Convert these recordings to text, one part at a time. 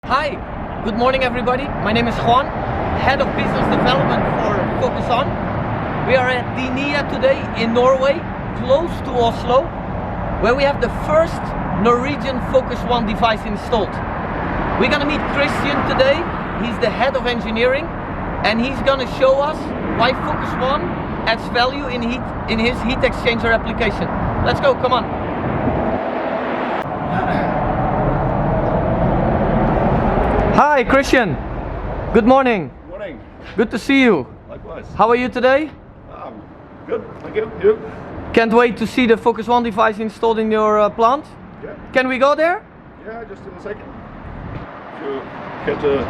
Hi, good morning everybody. My name is Juan, Head of Business Development for FOCUS-1. We are at Dynea today in Norway, close to Oslo, where we have the first Norwegian FOCUS-1 device installed. We're gonna meet Christian today. He's the Head of Engineering, and he's gonna show us why FOCUS-1 adds value in his heat exchanger application. Let's go, come on. Hi Christian, good morning. Good morning. Good to see you. Likewise. How are you today? Good, thank you. You? Can't wait to see the FOCUS-1 device installed in your plant. Yeah. Can we go there? Yeah, just in a second. You get to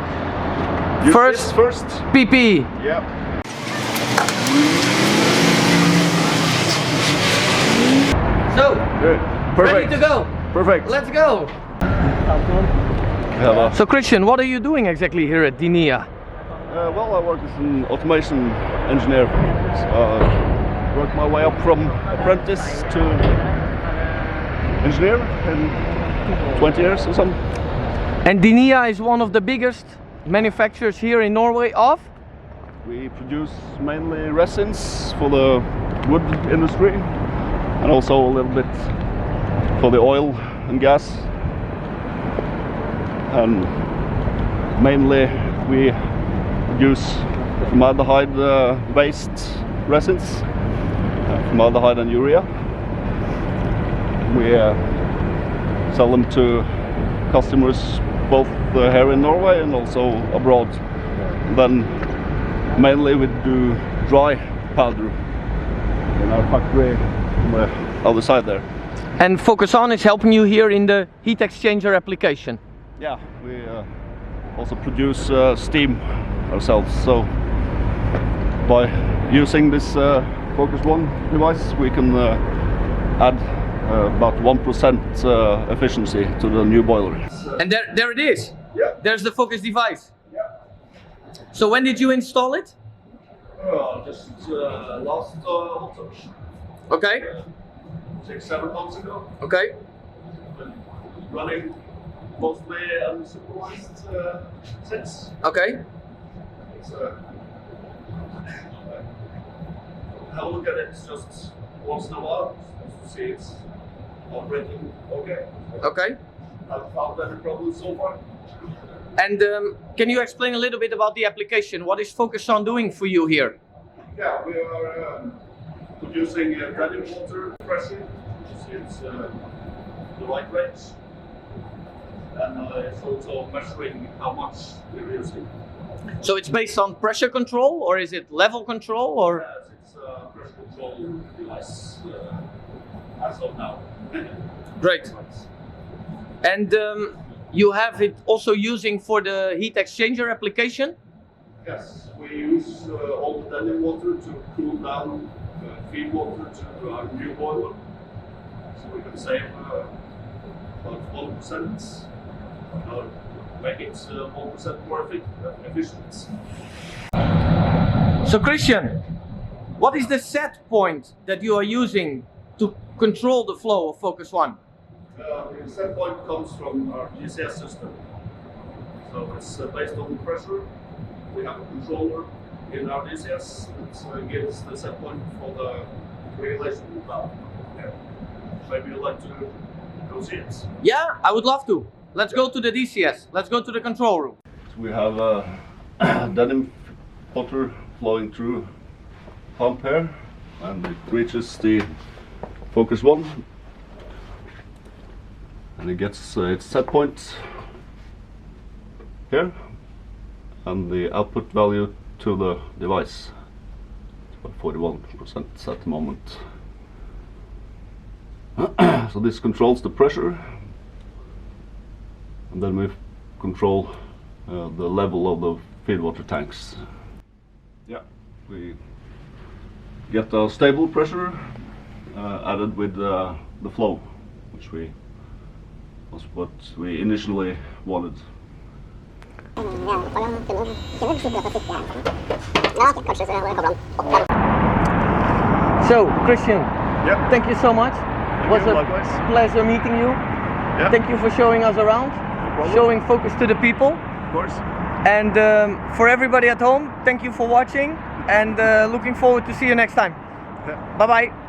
use First. this first. PP. Yeah. So, Good. Perfect. ready to go. Perfect. Let's go. Hello. So Christian, what are you doing exactly here at Dynea? Well, I work as an automation engineer. Work my way up from apprentice to engineer in 20 years or something. And Dynea is one of the biggest manufacturers here in Norway of? We produce mainly resins for the wood industry and also a little bit for the oil and gas. And mainly we use formaldehyde based resins, formaldehyde and urea. We sell them to customers both here in Norway and also abroad. Then mainly we do dry powder in our factory on the other side there. And FOCUS-1 is helping you here in the heat exchanger application. Yeah, we also produce steam ourselves, so by using this FOCUS-1 device we can add about 1% efficiency to the new boiler. And there it is. Yeah. There's the FOCUS device. Yeah. So when did you install it? Just last autumn. Okay. 6-7 months ago. Okay. Been running mostly unsupervised since. Okay. It's, I'll look at it just once in a while to see it's operating okay. Okay. Haven't found any problems so far. And can you explain a little bit about the application? What is FOCUS-1 doing for you here? Yeah, we are producing denim water pressure. It's the right range. And it's also measuring how much we're using. So it's based on pressure control, or is it level control, or? Yes, it's a pressure control device as of now. Great. And you have it also using for the heat exchanger application? Yes, we use all the denim water to cool down feed water to our new boiler. So we can save about 1%. Make it 1% more efficient. So Christian, what is the set point that you are using to control the flow of FOCUS-1? The set point comes from our DCS system. So it's based on the pressure. We have a controller in our DCS that gives the set point for the regulation valve. Yeah. Maybe you'd like to go see it? Yeah, I would love to. Let's go to the DCS. Let's go to the control room. We have denim water flowing through pump here, and it reaches the FOCUS-1, and it gets its set point here, and the output value to the device. It's about 41% at the moment. So this controls the pressure. And then we control the level of the feed water tanks. Yeah, we get a stable pressure added with the flow, which was what we initially wanted. So, Christian, Yep. Thank you so much. It was a likewise. pleasure meeting you. Yeah. Thank you for showing us around. problem. showing focus to the people. Of course. And for everybody at home, thank you for watching, and looking forward to see you next time. Bye bye.